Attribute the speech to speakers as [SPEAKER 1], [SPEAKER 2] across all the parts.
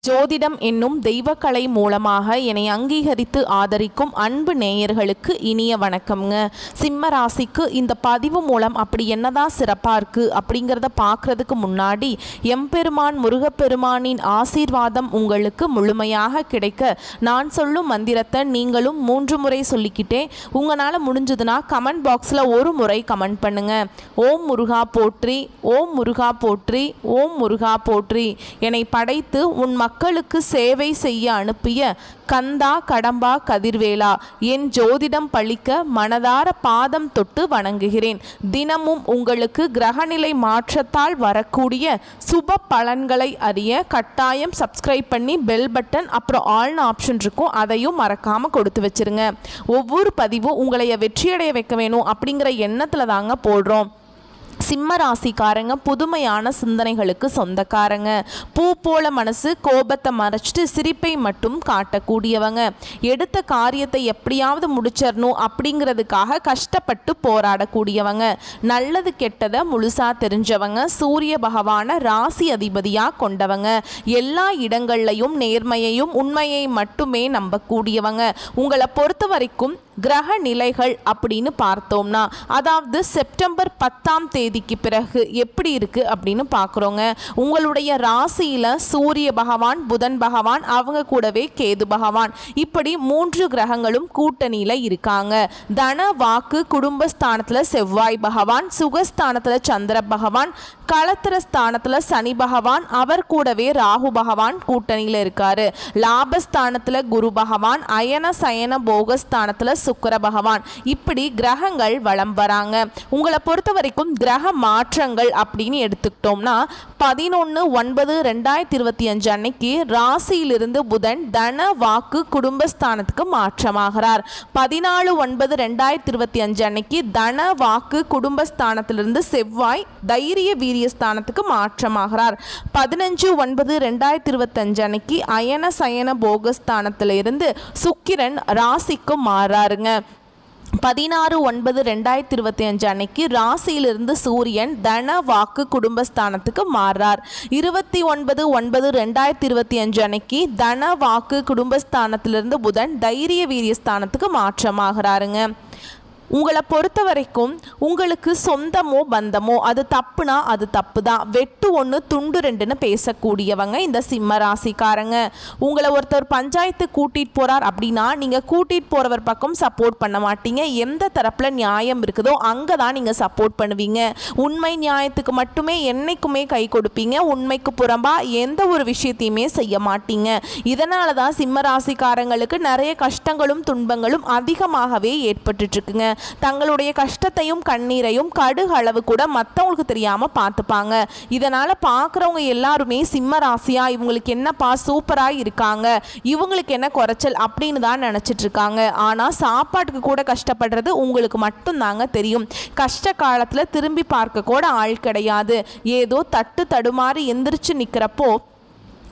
[SPEAKER 1] ஜோதிடம் என்னும் தெய்வக்கலை மூலமாக என்னை அங்கீகரித்து ஆதரிக்கும் அன்பு நேயர்களுக்கு இனிய வணக்கம்ங்க. சிம்ம ராசிக்கு இந்த பதிவு மூலம் அப்படி என்னதான் சிறப்பாக இருக்குது அப்படிங்கிறத பார்க்குறதுக்கு முன்னாடி எம்பெருமான் முருகப்பெருமானின் ஆசீர்வாதம் உங்களுக்கு முழுமையாக கிடைக்க நான் சொல்லும் மந்திரத்தை நீங்களும் 3 முறை சொல்லிக்கிட்டே உங்களால் முடிஞ்சதுன்னா கமெண்ட் பாக்ஸில் ஒரு முறை கமெண்ட் பண்ணுங்கள். ஓம் முருகா போற்றி, ஓம் முருகா போற்றி, ஓம் முருகா போற்றி. என்னை படைத்து உன் மக்களுக்கு சேவை செய்ய அனுப்பிய கந்தா கடம்பா கதிர்வேலா, என் ஜோதிடம் பழிக்க மனதார பாதம் தொட்டு வணங்குகிறேன். தினமும் உங்களுக்கு கிரகநிலை மாற்றத்தால் வரக்கூடிய சுப பலன்களை அறிய கட்டாயம் சப்ஸ்கிரைப் பண்ணி பெல் பட்டன் அப்புறம் ஆல்னு ஆப்ஷன் இருக்கும், அதையும் மறக்காம கொடுத்து வச்சிருங்க. ஒவ்வொரு பதிவும் உங்களை வெற்றியடைய வைக்க வேணும் அப்படிங்கிற எண்ணத்துல தாங்க போடுறோம். சிம்ம ராசிக்காரங்க புதுமையான சிந்தனைகளுக்கு சொந்தக்காரங்க. பூ போல மனசு, கோபத்தை மறைச்சிட்டு சிரிப்பை மட்டும் காட்டக்கூடியவங்க. எடுத்த காரியத்தை எப்படியாவது முடிச்சிடணும் அப்படிங்கிறதுக்காக கஷ்டப்பட்டு போராடக்கூடியவங்க. நல்லது கெட்டதை முழுசா தெரிஞ்சவங்க. சூரிய பகவான ராசி அதிபதியாக கொண்டவங்க. எல்லா இடங்கள்லையும் நேர்மையையும் உண்மையை மட்டுமே நம்பக்கூடியவங்க. உங்களை பொறுத்த வரைக்கும் கிரக நிலைகள் அப்படின்னு பார்த்தோம்னா, அதாவது செப்டம்பர் 10ஆம் தேதிக்கு பிறகு எப்படி இருக்கு அப்படின்னு பார்க்குறோங்க. உங்களுடைய ராசியில சூரிய பகவான், புதன் பகவான், அவங்க கூடவே கேது பகவான், இப்படி 3 கிரகங்களும் கூட்டணியில இருக்காங்க. தன வாக்கு குடும்பஸ்தானத்துல செவ்வாய் பகவான், சுகஸ்தானத்துல சந்திர பகவான், களத்திர ஸ்தானத்துல சனி பகவான், அவர் கூடவே ராகு பகவான் கூட்டணியில இருக்காரு. லாபஸ்தானத்துல குரு பகவான், அயன சயன போகஸ்தானத்துல சுக்கிர பகவான், இப்படி கிரகங்கள் வலம் வராங்க. உங்களை பொறுத்த வரைக்கும் கிரக மாற்றங்கள் அப்படின்னு எடுத்துக்கிட்டோம்னா 11/9/2025 அன்னைக்கு ராசியிலிருந்து புதன் தன வாக்கு குடும்பஸ்தானத்துக்கு மாற்றமாகிறார். 14/9/2025 அன்னைக்கு தன வாக்கு குடும்பஸ்தானத்திலிருந்து செவ்வாய் தைரிய வீரியஸ்தானத்துக்கு மாற்றமாகிறார். 15/9/2025 அன்னைக்கு அயன சயன போகஸ்தானத்திலிருந்து சுக்கிரன் ராசிக்கு மாறாருங்க. 16/9/2025 அன்னைக்கு ராசியிலிருந்து சூரியன் தன வாக்கு குடும்பஸ்தானத்துக்கு மாறார். 29/9/2025 அன்னைக்கு தன வாக்கு குடும்பஸ்தானத்திலிருந்து புதன் தைரிய வீரியஸ்தானத்துக்கு மாற்றமாகிறாருங்க. உங்களை பொறுத்த வரைக்கும் உங்களுக்கு சொந்தமோ பந்தமோ அது தப்புனா அது தப்பு தான். வெட்டு 1 துண்டு 2ன்னு பேசக்கூடியவங்க இந்த சிம்ம ராசிக்காரங்க. உங்களை ஒருத்தர் பஞ்சாயத்து கூட்டிகிட்டு போகிறார் அப்படின்னா நீங்கள் கூட்டிகிட்டு போகிறவர் பக்கம் சப்போர்ட் பண்ண மாட்டீங்க. எந்த தரப்பில் நியாயம் இருக்குதோ அங்கே தான் நீங்கள் சப்போர்ட் பண்ணுவீங்க. உண்மை நியாயத்துக்கு மட்டுமே என்னைக்குமே கை கொடுப்பீங்க. உண்மைக்கு புறம்பா எந்த ஒரு விஷயத்தையுமே செய்ய மாட்டீங்க. இதனால தான் சிம்ம ராசிக்காரங்களுக்கு நிறைய கஷ்டங்களும் துன்பங்களும் அதிகமாகவே ஏற்பட்டுட்டு இருக்குங்க. தங்களுடைய கஷ்டத்தையும் கண்ணீரையும் கடுகு அளவு கூட மற்றவங்களுக்கு தெரியாம பார்த்துப்பாங்க. இதனால பார்க்குறவங்க எல்லாருமே சிம்ம ராசியா இவங்களுக்கு என்னப்பா சூப்பரா இருக்காங்க, இவங்களுக்கு என்ன குறைச்சல் அப்படின்னு தான் நினைச்சிட்டு இருக்காங்க. ஆனா சாப்பாட்டுக்கு கூட கஷ்டப்படுறது உங்களுக்கு மட்டும்தாங்க தெரியும். கஷ்ட காலத்துல திரும்பி பார்க்க கூட ஆள் கிடையாது. ஏதோ தட்டு தடுமாறி எந்திரிச்சு நிக்கிறப்போ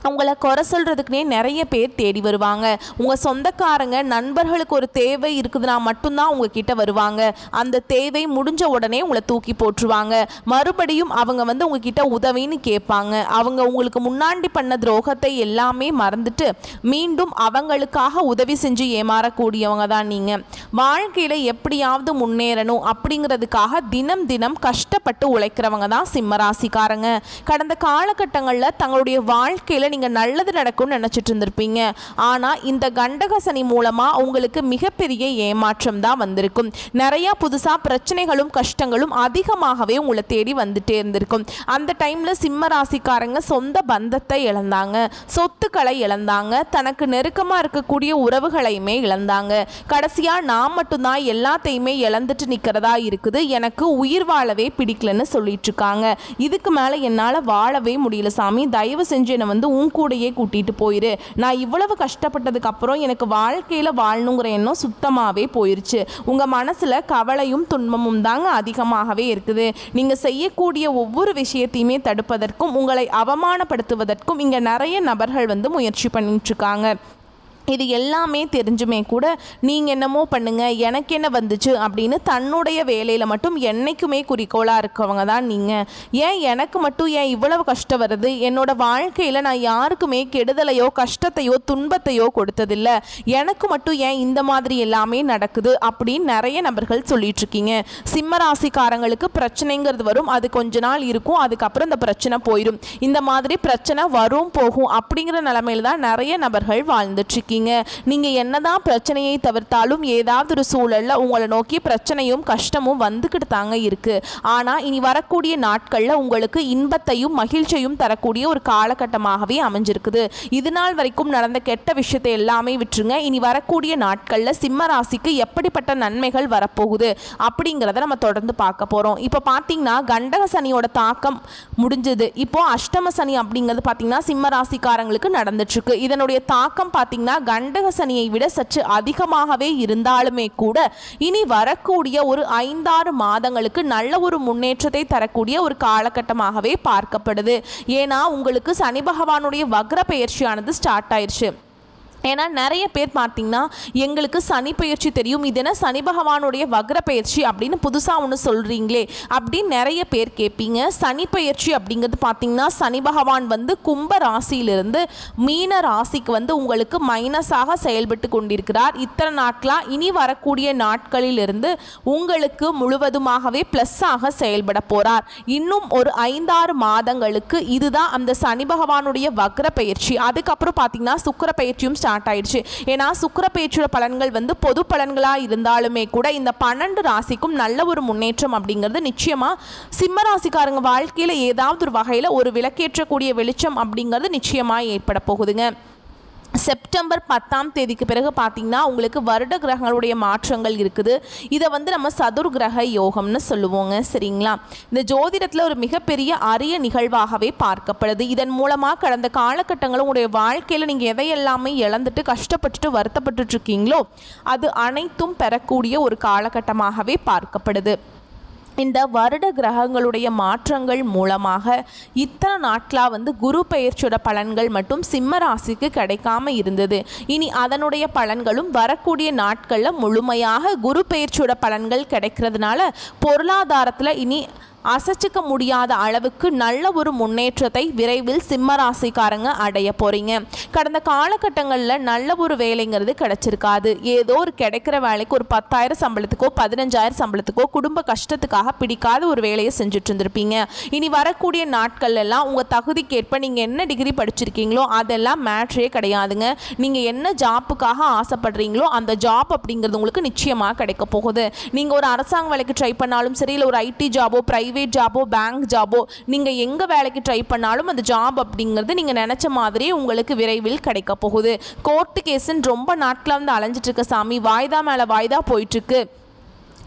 [SPEAKER 1] உங்களை குறை சொல்கிறதுக்குனே நிறைய பேர் தேடி வருவாங்க. உங்கள் சொந்தக்காரங்க நண்பர்களுக்கு ஒரு தேவை இருக்குதுன்னா மட்டும்தான் உங்ககிட்ட வருவாங்க. அந்த தேவை முடிஞ்ச உடனே உங்களை தூக்கி போட்டுருவாங்க. மறுபடியும் அவங்க உங்ககிட்ட உதவின்னு கேட்பாங்க. அவங்க உங்களுக்கு முன்னாடி பண்ண துரோகத்தை எல்லாமே மறந்துட்டு மீண்டும் அவங்களுக்காக உதவி செஞ்சு ஏமாறக்கூடியவங்க தான் நீங்கள். வாழ்க்கையில் எப்படியாவது முன்னேறணும் அப்படிங்கிறதுக்காக தினம் தினம் கஷ்டப்பட்டு உழைக்கிறவங்க தான் சிம்மராசிக்காரங்க. கடந்த காலகட்டங்களில் தங்களுடைய வாழ்க்கையில் நீங்கள் நல்லது நடக்கும்னு நினச்சிட்டு இருந்திருப்பீங்க. ஆனால் இந்த கண்டக சனி மூலமாக உங்களுக்கு மிகப்பெரிய ஏமாற்றம் தான் வந்திருக்கும். நிறையா புதுசாக பிரச்சனைகளும் கஷ்டங்களும் அதிகமாகவே உங்களை தேடி வந்துட்டே இருந்திருக்கும். அந்த டைமில் சிம்ம ராசிக்காரங்க சொந்த பந்தத்தை இழந்தாங்க, சொத்துக்களை இழந்தாங்க, தனக்கு நெருக்கமாக இருக்கக்கூடிய உறவுகளையுமே இழந்தாங்க. கடைசியாக நான் மட்டும்தான் எல்லாத்தையுமே இழந்துட்டு நிற்கிறதா இருக்குது, எனக்கு உயிர் வாழவே பிடிக்கலன்னு சொல்லிட்டு இருக்காங்க. இதுக்கு மேலே என்னால் வாழவே முடியல சாமி, தயவு செஞ்சு என்னை உன் கூடையே கூட்டிட்டு போயிரு. நான் இவ்வளவு கஷ்டப்பட்டதுக்கு அப்புறம் எனக்கு வாழ்க்கையில வாழணுங்கிற எண்ணம் சுத்தமாவே போயிருச்சு. உங்க மனசுல கவலையும் துன்பமும் தாங்க அதிகமாகவே இருக்குது. நீங்க செய்யக்கூடிய ஒவ்வொரு விஷயத்தையுமே தடுப்பதற்கும் உங்களை அவமானப்படுத்துவதற்கும் இங்க நிறைய நபர்கள் முயற்சி பண்ணிட்டு இருக்காங்க. இது எல்லாமே தெரிஞ்சுமே கூட நீங்கள் என்னமோ பண்ணுங்கள், எனக்கு என்ன வந்துச்சு அப்படின்னு தன்னுடைய வேலையில் மட்டும் என்றைக்குமே குறிக்கோளாக இருக்கவங்க தான் நீங்கள். ஏன் எனக்கு மட்டும் ஏன் இவ்வளவு கஷ்டம் வருது, என்னோடய வாழ்க்கையில் நான் யாருக்குமே கெடுதலையோ கஷ்டத்தையோ துன்பத்தையோ கொடுத்ததில்லை, எனக்கு மட்டும் ஏன் இந்த மாதிரி எல்லாமே நடக்குது அப்படின்னு நிறைய நபர்கள் சொல்லிகிட்ருக்கீங்க. சிம்ம ராசிக்காரங்களுக்கு பிரச்சனைங்கிறது வரும், அது கொஞ்ச நாள் இருக்கும், அதுக்கப்புறம் இந்த பிரச்சனை போயிடும். இந்த மாதிரி பிரச்சனை வரும் போகும் அப்படிங்கிற நிலைமையில் தான் நிறைய நபர்கள் வாழ்ந்துட்டுருக்கீங்க. நீங்க என்னதான் பிரச்சனையை தவிர்த்தாலும் ஏதாவது ஒரு சூழல்ல உங்களை நோக்கி பிரச்சனையும் கஷ்டமும் வந்துக்கிட்டு தாங்க இருக்கு. ஆனா இனி வரக்கூடிய நாட்கள்ல உங்களுக்கு இன்பத்தையும் மகிழ்ச்சியும் தரக்கூடிய ஒரு காலகட்டமாகவே அமைஞ்சிருக்குது. இது நாள் வரைக்கும் நடந்த கெட்ட விஷயத்தை எல்லாமே விட்டுருங்க. இனி வரக்கூடிய நாட்கள்ல சிம்ம ராசிக்கு எப்படிப்பட்ட நன்மைகள் வரப்போகுது அப்படிங்கிறத நம்ம தொடர்ந்து பார்க்க போறோம். இப்போ பார்த்தீங்கன்னா கண்டக சனியோட தாக்கம் முடிஞ்சது. இப்போ அஷ்டம சனி அப்படிங்கிறது பார்த்தீங்கன்னா சிம்ம ராசிக்காரங்களுக்கு நடந்துட்டு இருக்கு. இதனுடைய தாக்கம் பார்த்தீங்கன்னா கண்டக சனியை விட சற்று அதிகமாகவே இருந்தாலுமே கூட இனி வரக்கூடிய ஒரு 5-6 மாதங்களுக்கு நல்ல ஒரு முன்னேற்றத்தை தரக்கூடிய ஒரு காலகட்டமாகவே பார்க்கப்படுது. ஏன்னா உங்களுக்கு சனி பகவானுடைய வக்ர பெயர்ச்சியானது ஸ்டார்ட் ஆயிடுச்சு. ஏன்னா நிறைய பேர் பார்த்தீங்கன்னா எங்களுக்கு சனி பயிற்சி தெரியும், இது என்ன சனி பகவானுடைய வக்ர பயிற்சி அப்படின்னு புதுசாக ஒன்று சொல்கிறீங்களே அப்படின்னு நிறைய பேர் கேட்பீங்க. சனி பயிற்சி அப்படிங்கிறது பார்த்தீங்கன்னா சனி பகவான் வந்து கும்ப ராசியிலிருந்து மீன ராசிக்கு வந்து உங்களுக்கு மைனஸாக செயல்பட்டு கொண்டிருக்கிறார். இத்தனை நாட்களாக இனி வரக்கூடிய நாட்களிலிருந்து உங்களுக்கு முழுவதுமாகவே ப்ளஸ்ஸாக செயல்பட போகிறார். இன்னும் ஒரு 5-6 மாதங்களுக்கு இதுதான் அந்த சனி பகவானுடைய வக்ர பயிற்சி. அதுக்கப்புறம் பார்த்தீங்கன்னா சுக்கிர பயிற்சியும் ஸ்டார்ட் ஆயிடுச்சு. ஏன்னா சுக்கிர பயிற்சியோட பலன்கள் வந்து பொது பலன்களாக இருந்தாலுமே கூட இந்த 12 ராசிக்கும் நல்ல ஒரு முன்னேற்றம் அப்படிங்கிறது நிச்சயமாக சிம்ம ராசிக்காரங்க வாழ்க்கையில் ஏதாவது ஒரு வகையில் ஒரு விளக்கேற்றக்கூடிய வெளிச்சம் அப்படிங்கிறது நிச்சயமாக ஏற்பட போகுதுங்க. செப்டம்பர் 10ஆம் தேதிக்கு பிறகு பார்த்தீங்கன்னா உங்களுக்கு வருட கிரகங்களுடைய மாற்றங்கள் இருக்குது. இதை வந்து நம்ம சதுர் கிரக யோகம்னு சொல்லுவோங்க. சரிங்களா? இந்த ஜோதிடத்தில் ஒரு மிகப்பெரிய அரிய நிகழ்வாகவே பார்க்கப்படுது. இதன் மூலமாக கடந்த காலகட்டங்களும் உங்களுடைய வாழ்க்கையில் நீங்கள் எதையெல்லாமே இழந்துட்டு கஷ்டப்பட்டுட்டு வருத்தப்பட்டு இருக்கீங்களோ அது அனைத்தும் பெறக்கூடிய ஒரு காலகட்டமாகவே பார்க்கப்படுது. இந்த வருட கிரகங்களுடைய மாற்றங்கள் மூலமாக இத்தனை நாட்களாக வந்து குரு பெயர்ச்சியோட பலன்கள் மட்டும் சிம்ம ராசிக்கு கிடைக்காம இருந்தது. இனி அதனுடைய பலன்களும் வரக்கூடிய நாட்களில் முழுமையாக குரு பெயர்ச்சியோட பலன்கள் கிடைக்கிறதுனால பொருளாதாரத்தில் இனி அசைச்சிக்க முடியாத அளவுக்கு நல்ல ஒரு முன்னேற்றத்தை விரைவில் சிம்ம ராசிக்காரங்க அடைய போகிறீங்க. கடந்த காலகட்டங்களில் நல்ல ஒரு வேலைங்கிறது கிடைச்சிருக்காது. ஏதோ ஒரு கிடைக்கிற வேலைக்கு ஒரு 10,000 சம்பளத்துக்கோ 15,000 சம்பளத்துக்கோ குடும்ப கஷ்டத்துக்காக பிடிக்காத ஒரு வேலையை செஞ்சுட்டு இருந்திருப்பீங்க. இனி வரக்கூடிய நாட்கள் எல்லாம் உங்கள் தகுதிக்கேற்ப நீங்கள் என்ன டிகிரி படிச்சிருக்கீங்களோ அதெல்லாம் மேட்ரே கிடையாதுங்க. நீங்கள் என்ன ஜாப்புக்காக ஆசைப்படுறீங்களோ அந்த ஜாப் அப்படிங்கிறது உங்களுக்கு நிச்சயமாக கிடைக்க போகுது. நீங்கள் ஒரு அரசாங்க வேலைக்கு ட்ரை பண்ணாலும் சரி, இல்லை ஒரு ஐடி ஜாபோ பிரைவேட் ஜாபோ பேங்க் ஜாபோ நீங்கள் எங்கே வேலைக்கு ட்ரை பண்ணாலும் அந்த ஜாப் அப்படிங்கிறது நீங்கள் நினச்ச மாதிரியே உங்களுக்கு விரைவில் கிடைக்க போகுது. கோர்ட்டு கேஸுன்னு ரொம்ப நாட்களாக வந்து அலைஞ்சிட்டு இருக்க சாமி, வாய்தா மேலே வாய்தா போயிட்டுருக்கு,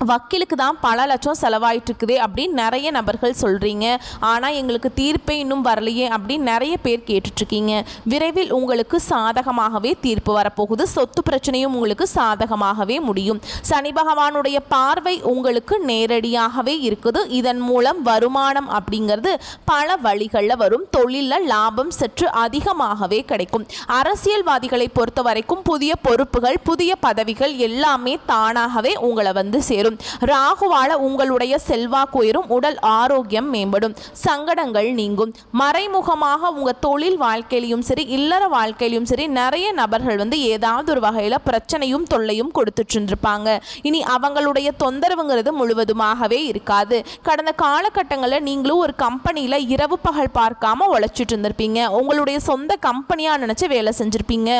[SPEAKER 1] வக்கீலுக்கு தான் பல லட்சம் செலவாயிட்டு இருக்குதே அப்படின்னு நிறைய நபர்கள் சொல்கிறீங்க. ஆனால் எங்களுக்கு தீர்ப்பே இன்னும் வரலையே அப்படின்னு நிறைய பேர் கேட்டுட்ருக்கீங்க. விரைவில் உங்களுக்கு சாதகமாகவே தீர்ப்பு வரப்போகுது. சொத்து பிரச்சனையும் உங்களுக்கு சாதகமாகவே முடியும். சனி பகவானுடைய பார்வை உங்களுக்கு நேரடியாகவே இருக்குது. இதன் மூலம் வருமானம் அப்படிங்கிறது பல வழிகளில் வரும். தொழிலில் லாபம் சற்று அதிகமாகவே கிடைக்கும். அரசியல்வாதிகளை பொறுத்த வரைக்கும் புதிய பொறுப்புகள் புதிய பதவிகள் எல்லாமே தானாகவே உங்களை வந்து சேரும். ராகுவால உங்களுடைய செல்வாக்கு உயரும், உடல் ஆரோக்கியம் மேம்படும், சங்கடங்கள் நீங்கும். மறைமுகமாக உங்க தொழில் வாழ்க்கையிலும் சரி இல்லற வாழ்க்கையிலும் சரி நிறைய நபர்கள் வந்து ஏதாவது ஒரு வகையில் பிரச்சனையும் தொல்லையும் கொடுத்துட்டு இருந்திருப்பாங்க. இனி அவங்களுடைய தொந்தரவுங்கிறது முழுவதுமாகவே இருக்காது. கடந்த காலகட்டங்களில் நீங்களும் ஒரு கம்பெனியில் இரவு பகல் பார்க்காம உழைச்சிட்டு இருந்திருப்பீங்க. உங்களுடைய சொந்த கம்பெனியாக நினச்சி வேலை செஞ்சுருப்பீங்க.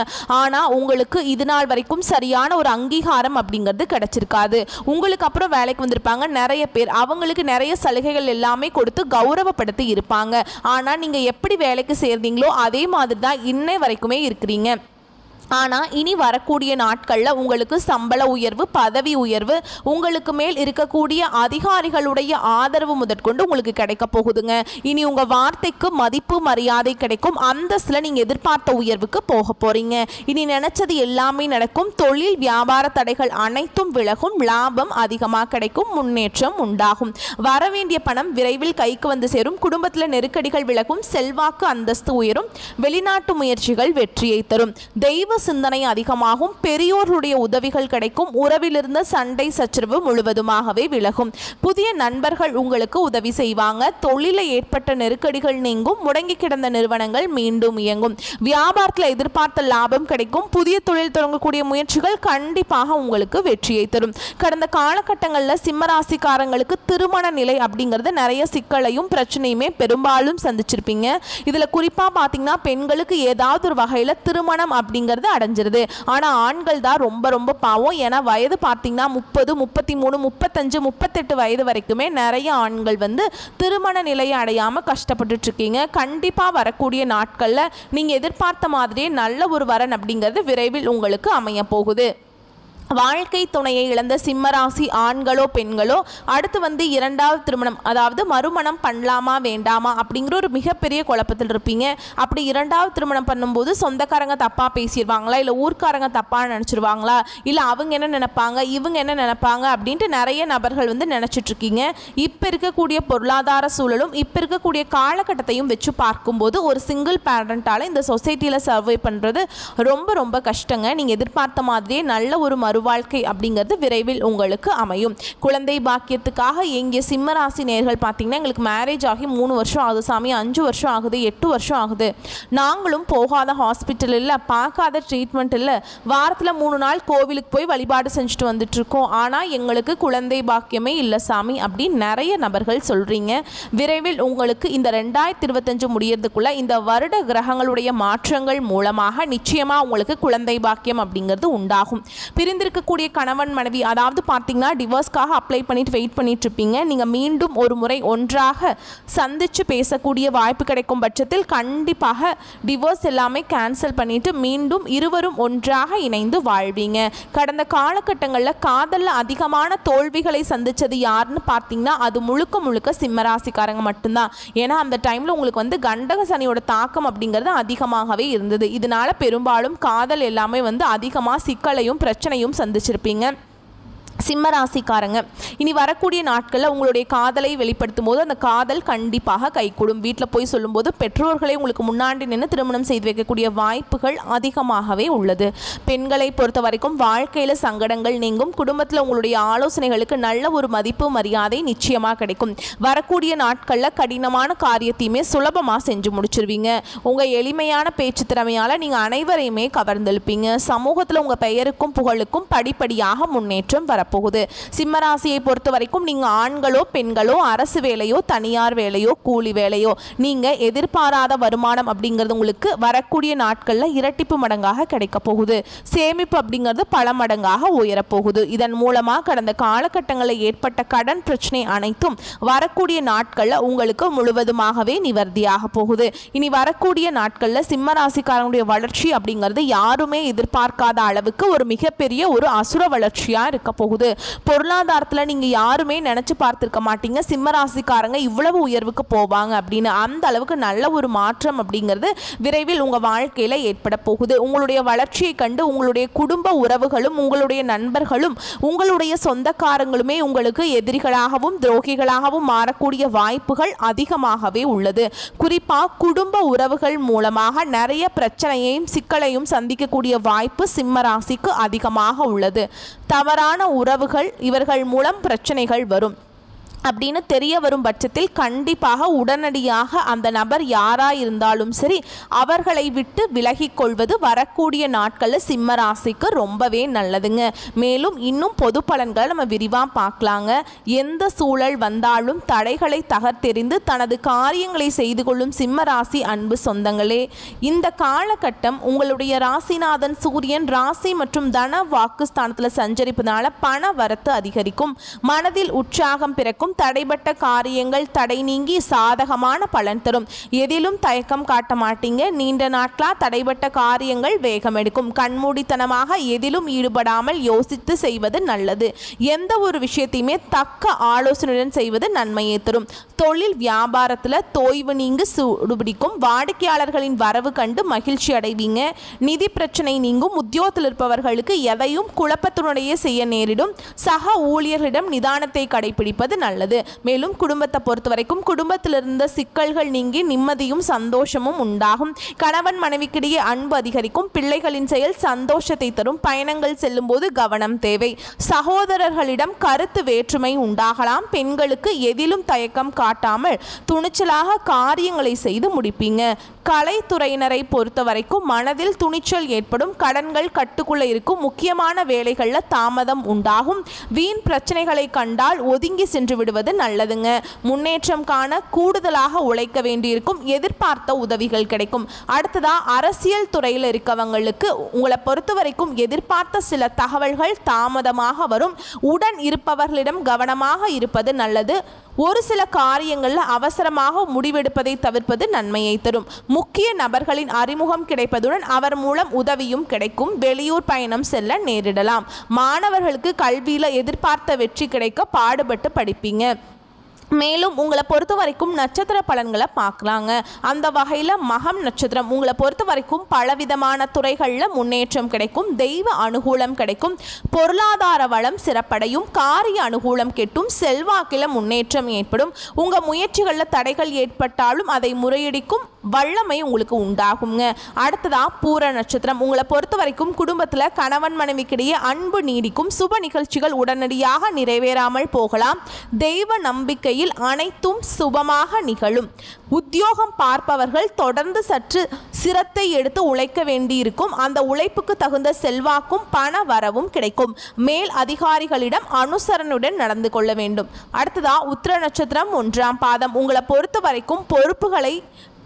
[SPEAKER 1] ஆனால் உங்களுக்கு இது நாள் வரைக்கும் சரியான ஒரு அங்கீகாரம் அப்படிங்கிறது கிடைச்சிருக்காது. உங்களுக்கு அப்புறம் வேலைக்கு வந்திருப்பாங்க நிறைய பேர், அவங்களுக்கு நிறைய சலுகைகள் எல்லாமே கொடுத்து கௌரவப்படுத்தி இருப்பாங்க. ஆனால் நீங்கள் எப்படி வேலைக்கு சேர்ந்தீங்களோ அதே மாதிரி தான் இன்னை வரைக்குமே இருக்கிறீங்க. ஆனால் இனி வரக்கூடிய நாட்களில் உங்களுக்கு சம்பள உயர்வு பதவி உயர்வு உங்களுக்கு மேல் இருக்கக்கூடிய அதிகாரிகளுடைய ஆதரவு முதற்கொண்டு உங்களுக்கு கிடைக்க போகுதுங்க. இனி உங்கள் வார்த்தைக்கு மதிப்பு மரியாதை கிடைக்கும். அந்தஸ்தில் நீங்கள் எதிர்பார்த்த உயர்வுக்கு போக போகிறீங்க. இனி நினச்சது எல்லாமே நடக்கும். தொழில் வியாபார தடைகள் அனைத்தும் விலகும். லாபம் அதிகமாக கிடைக்கும். முன்னேற்றம் உண்டாகும். வரவேண்டிய பணம் விரைவில் கைக்கு வந்து சேரும். குடும்பத்தில் நெருக்கடிகள் விலகும். செல்வாக்கு அந்தஸ்து உயரும். வெளிநாட்டு முயற்சிகள் வெற்றியை தரும். தெய்வ தெளிவு சிந்தனை அதிகமாகும், பெரியோர்களுடைய உதவிகள் கிடைக்கும், உறவிலிருந்த சண்டை சச்சரவு முழுவதுமாகவே விலகும், புதிய நண்பர்கள் உங்களுக்கு உதவி செய்வாங்க, தொழிலில் ஏற்பட்ட நெருக்கடிகள் நீங்கும், முடங்கி கிடந்த நிறுவனங்கள் மீண்டும் இயங்கும், வியாபாரத்தில் எதிர்பார்த்த லாபம் கிடைக்கும், புதிய தொழில் தொடங்கக்கூடிய முயற்சிகள் கண்டிப்பாக உங்களுக்கு வெற்றியை தரும். கடந்த காலகட்டங்களில் சிம்மராசிக்காரங்களுக்கு திருமண நிலை அப்படிங்கிறது நிறைய சிக்கலையும் பிரச்சனையுமே பெரும்பாலும் சந்திச்சிருப்பீங்க. இதில் குறிப்பாக பார்த்தீங்கன்னா பெண்களுக்கு ஏதாவது ஒரு வகையில் திருமணம் அப்படிங்கிறது அடைஞ்சிருது. ஆனால் ஆண்கள் தான் ரொம்ப ரொம்ப பாவம். ஏன்னா வயது பார்த்தீங்கன்னா 30, 33, 35, 38 வயது வரைக்குமே நிறைய ஆண்கள் திருமண நிலையை அடையாமல் கஷ்டப்பட்டுட்டு இருக்கீங்க. கண்டிப்பாக வரக்கூடிய நாட்களில் நீங்கள் எதிர்பார்த்த மாதிரியே நல்ல ஒரு வரன் அப்படிங்கிறது விரைவில் உங்களுக்கு அமைய போகுது. வாழ்க்கை துணையை இழந்த சிம்மராசி ஆண்களோ பெண்களோ அடுத்து இரண்டாவது திருமணம், அதாவது மறுமணம் பண்ணலாமா வேண்டாமா அப்படிங்கிற ஒரு மிகப்பெரிய குழப்பத்தில் இருப்பீங்க. அப்படி இரண்டாவது திருமணம் பண்ணும்போது சொந்தக்காரங்க தப்பாக பேசிடுவாங்களா, இல்லை ஊர்க்காரங்க தப்பாக நினச்சிருவாங்களா, இல்லை அவங்க என்ன நினைப்பாங்க இவங்க என்ன நினைப்பாங்க அப்படின்ட்டு நிறைய நபர்கள் நினச்சிட்ருக்கீங்க. இப்போ இருக்கக்கூடிய பொருளாதார சூழலும் இப்போ இருக்கக்கூடிய காலகட்டத்தையும் வச்சு பார்க்கும்போது ஒரு சிங்கிள் பேரண்டால் இந்த சொசைட்டியில் சர்வை பண்ணுறது ரொம்ப ரொம்ப கஷ்டங்க. நீங்கள் எதிர்பார்த்த மாதிரியே நல்ல ஒரு வாழ்க்கை அப்படிங்கிறது விரைவில் உங்களுக்கு அமையும். குழந்தை பாக்கியத்துக்காக எங்கே சிம்மராசி நேர்கள் பார்த்தீங்கன்னா எங்களுக்கு மேரேஜ் ஆகி 3 வருஷம் ஆகுது சாமி, 5 வருஷம் ஆகுது, 8 வருஷம் ஆகுது, நாங்களும் போகாத ஹாஸ்பிட்டல் இல்லை, பார்க்காத ட்ரீட்மெண்ட் இல்லை, வாரத்தில் 3 நாள் கோவிலுக்கு போய் வழிபாடு செஞ்சுட்டு வந்துட்டு இருக்கோம், ஆனால் எங்களுக்கு குழந்தை பாக்கியமே இல்லை சாமி அப்படின்னு நிறைய நபர்கள் சொல்கிறீங்க. விரைவில் உங்களுக்கு இந்த 2025 முடியறதுக்குள்ள இந்த வருட கிரகங்களுடைய மாற்றங்கள் மூலமாக நிச்சயமாக உங்களுக்கு குழந்தை பாக்கியம் அப்படிங்கிறது உண்டாகும். இருக்கக்கூடிய கணவன் மனைவி அதாவது பார்த்தீங்கன்னா டிவோர்ஸ்க்காக அப்ளை பண்ணிட்டு வெயிட் பண்ணிட்டு இருப்பீங்க. நீங்கள் மீண்டும் ஒரு முறை ஒன்றாக சந்திச்சு பேசக்கூடிய வாய்ப்பு கிடைக்கும் பட்சத்தில் கண்டிப்பாக டிவோர்ஸ் எல்லாமே கேன்சல் பண்ணிட்டு மீண்டும் இருவரும் ஒன்றாக இணைந்து வாழ்வீங்க. கடந்த காலகட்டங்களில் காதலில் அதிகமான தோல்விகளை சந்திச்சது யாருன்னு பார்த்தீங்கன்னா அது முழுக்க முழுக்க சிம்மராசிக்காரங்க மட்டும்தான். ஏன்னா அந்த டைமில் உங்களுக்கு கண்டக சனியோட தாக்கம் அப்படிங்கிறது அதிகமாகவே இருந்தது. இதனால பெரும்பாலும் காதல் எல்லாமே அதிகமாக சிக்கலையும் பிரச்சனையும் சந்திச்சிருப்பீங்க. சிம்மராசிக்காரங்க இனி வரக்கூடிய நாட்களில் உங்களுடைய காதலை வெளிப்படுத்தும் போது அந்த காதல் கண்டிப்பாக கைகூடும். வீட்டில் போய் சொல்லும்போது பெற்றோர்களை உங்களுக்கு முன்னாடி நின்று திருமணம் செய்து வைக்கக்கூடிய வாய்ப்புகள் அதிகமாகவே உள்ளது. பெண்களை பொறுத்த வரைக்கும் வாழ்க்கையில் சங்கடங்கள் நீங்கும், குடும்பத்தில் உங்களுடைய ஆலோசனைகளுக்கு நல்ல ஒரு மதிப்பு மரியாதை நிச்சயமாக கிடைக்கும். வரக்கூடிய நாட்களில் கடினமான காரியத்தையுமே சுலபமாக செஞ்சு முடிச்சிருவீங்க. உங்கள் எளிமையான பேச்சு திறமையால் நீங்கள் அனைவரையுமே கவர்ந்தெழுப்பீங்க. சமூகத்தில் உங்கள் பெயருக்கும் புகழுக்கும் படிப்படியாக முன்னேற்றம் வரப்போகுது. சிம்மராசியை பொறுத்த வரைக்கும் நீங்க ஆண்களோ பெண்களோ அரசு வேலையோ தனியார் வேலையோ கூலி வேலையோ நீங்க எதிர்பாராத வருமானம் அப்படிங்கிறது உங்களுக்கு வரக்கூடிய நாட்கள்ல இரட்டிப்பு மடங்காக கிடைக்க போகுது. சேமிப்பு அப்படிங்கிறது பல மடங்காக உயரப்போகுது. இதன் மூலமா கடந்த காலகட்டங்களில் ஏற்பட்ட கடன் பிரச்சனை அனைத்தும் வரக்கூடிய நாட்கள்ல உங்களுக்கு முழுவதுமாகவே நிவர்த்தியாக போகுது. இனி வரக்கூடிய நாட்கள்ல சிம்மராசிக்காரனுடைய வளர்ச்சி அப்படிங்கிறது யாருமே எதிர்பார்க்காத அளவுக்கு ஒரு மிகப்பெரிய ஒரு அசுர வளர்ச்சியா இருக்க போகுது. பொருளாதாரத்தில் நீங்க யாருமே நினைச்சு பார்த்திருக்க மாட்டீங்க சிம்மராசிக்காரங்க இவ்வளவு உயர்வுக்கு போவாங்க அப்படின்னு. அந்த அளவுக்கு நல்ல ஒரு மாற்றம் அப்படிங்கிறது விரைவில் உங்க வாழ்க்கையில ஏற்பட போகுது. உங்களுடைய வளர்ச்சியை கண்டு உங்களுடைய குடும்ப உறவுகளும் உங்களுடைய நண்பர்களும் உங்களுடைய சொந்தக்காரங்களுமே உங்களுக்கு எதிரிகளாகவும் துரோகிகளாகவும் மாறக்கூடிய வாய்ப்புகள் அதிகமாகவே உள்ளது. குறிப்பா குடும்ப உறவுகள் மூலமாக நிறைய பிரச்சனையையும் சிக்கலையும் சந்திக்கக்கூடிய வாய்ப்பு சிம்மராசிக்கு அதிகமாக உள்ளது. தவறான உறவுகள் இவர்கள் மூலம் பிரச்சனைகள் வரும் அப்படின்னு தெரிய வரும் பட்சத்தில் கண்டிப்பாக உடனடியாக அந்த நபர் யாரா இருந்தாலும் சரி அவர்களை விட்டு விலகி கொள்வது வரக்கூடிய நாட்களில் சிம்ம ராசிக்கு ரொம்பவே நல்லதுங்க. மேலும் இன்னும் பொது பலன்களை நம்ம விரிவாக பார்க்கலாங்க. எந்த சூழல் வந்தாலும் தடைகளை தகர்த்தெறிந்து தனது காரியங்களை செய்து கொள்ளும் சிம்ம ராசி அன்பு சொந்தங்களே, இந்த காலகட்டம் உங்களுடைய ராசிநாதன் சூரியன் ராசி மற்றும் தன வாக்குஸ்தானத்தில் சஞ்சரிப்பதனால பண வரத்து அதிகரிக்கும், மனதில் உற்சாகம் பிறக்கும், தடைபட்ட காரியங்கள் தடை நீங்கி சாதகமான பலன் தரும். எதிலும் தயக்கம் காட்ட மாட்டீங்க. நீண்ட நாட்களா தடைபட்ட காரியங்கள் வேகம் எடுக்கும். கண்மூடித்தனமாக எதிலும் ஈடுபடாமல் யோசித்து செய்வது நல்லது. எந்த ஒரு விஷயத்தையுமே தக்க ஆலோசனையுடன் செய்வது நன்மையை தரும். தொழில் வியாபாரத்தில் தோய்வு நீங்கி சூடுபிடிக்கும். வாடிக்கையாளர்களின் வரவு கண்டு மகிழ்ச்சி அடைவீங்க. நிதி பிரச்சனை நீங்கும். உத்தியோகத்தில் இருப்பவர்களுக்கு எதையும் குழப்பத்துடனேயே செய்ய நேரிடும். சக ஊழியர்களிடம் நிதானத்தை கடைபிடிப்பது நல்லது. நல்லது. மேலும் குடும்பத்தை பொறுத்த வரைக்கும் குடும்பத்தில் இருந்த சிக்கல்கள் நீங்கி நிம்மதியும் சந்தோஷமும் உண்டாகும். கணவன் மனைவிக்கிடையே அன்பு அதிகரிக்கும். பிள்ளைகளின் செயல் சந்தோஷத்தை தரும். பயணங்கள் செல்லும் போது கவனம் தேவை. சகோதரர்களிடம் கருத்து வேற்றுமை உண்டாகலாம். பெண்களுக்கு எதிலும் தயக்கம் காட்டாமல் துணிச்சலாக காரியங்களை செய்து முடிப்பீங்க. கலைத்துறையினரை பொறுத்த வரைக்கும் மனதில் துணிச்சல் ஏற்படும். கடன்கள் கட்டுக்குள்ள இருக்கும். முக்கியமான வேலைகளில் தாமதம் உண்டாகும். வீண் பிரச்சனைகளை கண்டால் ஒதுங்கி சென்று விடுவது நல்லதுங்க. முன்னேற்றம் காண கூடுதலாக உழைக்க வேண்டியிருக்கும். எதிர்பார்த்த உதவிகள் கிடைக்கும். அடுத்ததா அரசியல் துறையில் இருக்கவங்களுக்கு உங்களை பொறுத்த வரைக்கும் எதிர்பார்த்த சில தகவல்கள் தாமதமாக வரும். உடன் இருப்பவர்களிடம் கவனமாக இருப்பது நல்லது. ஒரு சில காரியங்களில் அவசரமாக முடிவெடுப்பதை தவிர்ப்பது நன்மையை தரும். முக்கிய நபர்களின் அறிமுகம் கிடைப்பதுடன் அவர் மூலம் உதவியும் கிடைக்கும். வெளியூர் பயணம் செல்ல நேரிடலாம். மாணவர்களுக்கு கல்வியில் எதிர்பார்த்த வெற்றி கிடைக்க பாடுபட்டு படிப்பீங்க. மேலும் உங்களை பொறுத்த வரைக்கும் நட்சத்திர பலன்களை பார்க்கலாங்க. அந்த வகையில் மகம் நட்சத்திரம் உங்களை பொறுத்த வரைக்கும் பலவிதமான துறைகளில் முன்னேற்றம் கிடைக்கும். தெய்வ அனுகூலம் கிடைக்கும். பொருளாதார வளம் சிறப்படையும். காரிய அனுகூலம் கெட்டும். செல்வாக்கில் முன்னேற்றம் ஏற்படும். உங்கள் முயற்சிகளில் தடைகள் ஏற்பட்டாலும் அதை முறையடிக்கும் வல்லமை உங்களுக்கு உண்டாகுங்க. அடுத்ததா பூர நட்சத்திரம் உங்களை பொறுத்த வரைக்கும் குடும்பத்தில் கணவன் மனைவிக்கிடையே அன்பு நீடிக்கும். சுப நிகழ்ச்சிகள் உடனடியாக நிறைவேறாமல் போகலாம். தெய்வ நம்பிக்கையில் அனைத்தும் சுபமாக நிகழும். உத்தியோகம் பார்ப்பவர்கள் தொடர்ந்து சற்று சிரத்தை எடுத்து உழைக்க வேண்டியிருக்கும். அந்த உழைப்புக்கு தகுந்த செல்வாக்கும் பண வரவும் கிடைக்கும். மேல் அதிகாரிகளிடம் அனுசரணுடன் நடந்து கொள்ள வேண்டும். அடுத்ததா உத்திர நட்சத்திரம் 1ஆம் பாதம் உங்களை பொறுத்த வரைக்கும் பொறுப்புகளை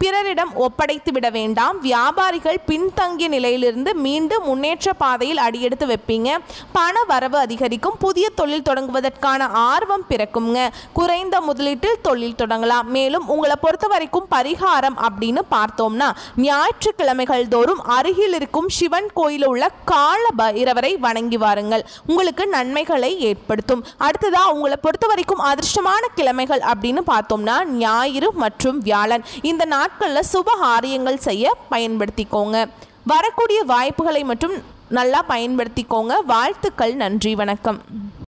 [SPEAKER 1] பிறரிடம் ஒப்படைத்து விட வேண்டாம். வியாபாரிகள் பின்தங்கிய நிலையிலிருந்து மீண்டும் முன்னேற்ற பாதையில் அடியெடுத்து வைப்பீங்க. பண வரவு அதிகரிக்கும். புதிய தொழில் தொடங்குவதற்கான ஆர்வம் பிறக்குங்க. குறைந்த முதலீட்டில் தொழில் தொடங்கலாம். மேலும் உங்களை பொறுத்த வரைக்கும் பரிகாரம் அப்படின்னு பார்த்தோம்னா ஞாயிற்றுக்கிழமைகள் தோறும் அருகில் இருக்கும் சிவன் கோயில் உள்ள கால பைரவரை வணங்கி வாருங்கள். உங்களுக்கு நன்மைகளை ஏற்படுத்தும். அடுத்ததா உங்களை பொறுத்த வரைக்கும் அதிர்ஷ்டமான கிழமைகள் அப்படின்னு பார்த்தோம்னா ஞாயிறு மற்றும் வியாழன். இந்த நாட்களில் சுப காரியங்கள் செய்ய பயன்படுத்திக்கோங்க. வரக்கூடிய வாய்ப்புகளை மட்டும் நல்லா பயன்படுத்திக்கோங்க. வாழ்த்துக்கள். நன்றி. வணக்கம்.